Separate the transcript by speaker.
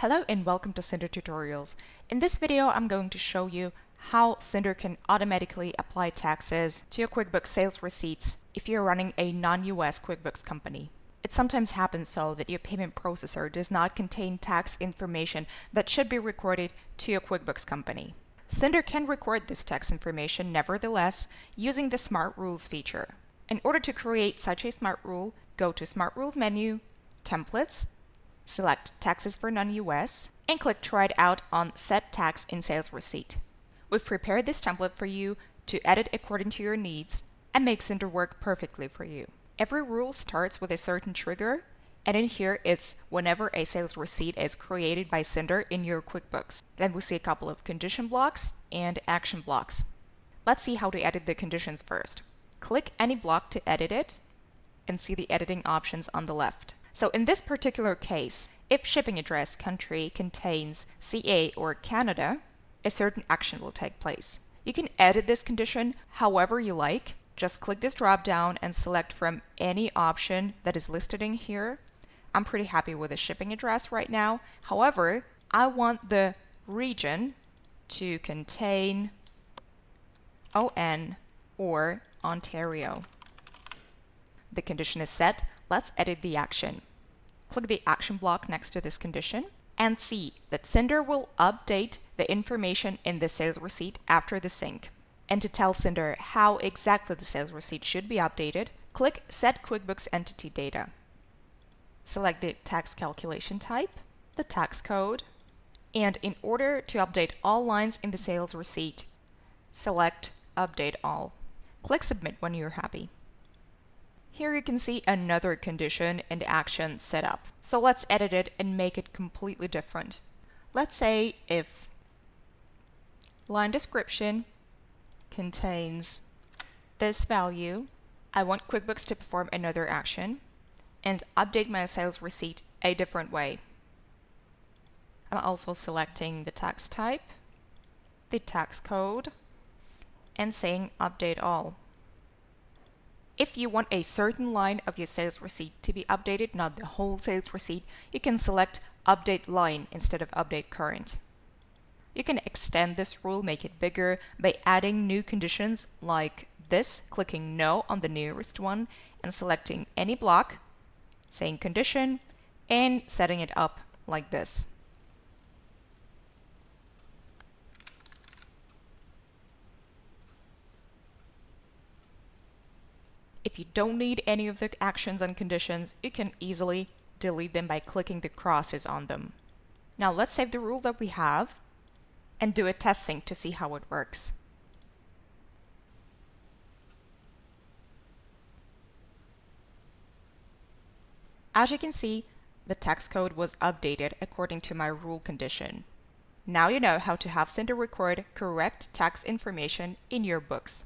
Speaker 1: Hello and welcome to Synder Tutorials. In this video, I'm going to show you how Synder can automatically apply taxes to your QuickBooks sales receipts if you're running a non-US QuickBooks company. It sometimes happens so that your payment processor does not contain tax information that should be recorded to your QuickBooks company. Synder can record this tax information nevertheless using the Smart Rules feature. In order to create such a Smart Rule, go to Smart Rules menu, Templates, select Taxes for Non-US, and click Try it out on Set Tax in Sales Receipt. We've prepared this template for you to edit according to your needs and make Synder work perfectly for you. Every rule starts with a certain trigger, and in here it's whenever a sales receipt is created by Synder in your QuickBooks. Then we see a couple of condition blocks and action blocks. Let's see how to edit the conditions first. Click any block to edit it and see the editing options on the left. So in this particular case, if shipping address country contains CA or Canada, a certain action will take place. You can edit this condition however you like. Just click this drop down and select from any option that is listed in here. I'm pretty happy with the shipping address right now. However, I want the region to contain ON or Ontario. The condition is set. Let's edit the action. Click the action block next to this condition and see that Synder will update the information in the sales receipt after the sync. And to tell Synder how exactly the sales receipt should be updated, click Set QuickBooks Entity Data. Select the tax calculation type, the tax code, and in order to update all lines in the sales receipt, select Update All. Click Submit when you're happy. Here you can see another condition and action set up. So let's edit it and make it completely different. Let's say if line description contains this value, I want QuickBooks to perform another action and update my sales receipt a different way. I'm also selecting the tax type, the tax code, and saying Update All. If you want a certain line of your sales receipt to be updated, not the whole sales receipt, you can select Update Line instead of Update Current. You can extend this rule, make it bigger by adding new conditions like this, clicking No on the nearest one and selecting any block, saying Condition, and setting it up like this. If you don't need any of the actions and conditions, you can easily delete them by clicking the crosses on them. Now let's save the rule that we have and do a test sync to see how it works. As you can see, the tax code was updated according to my rule condition. Now you know how to have Synder record correct tax information in your books.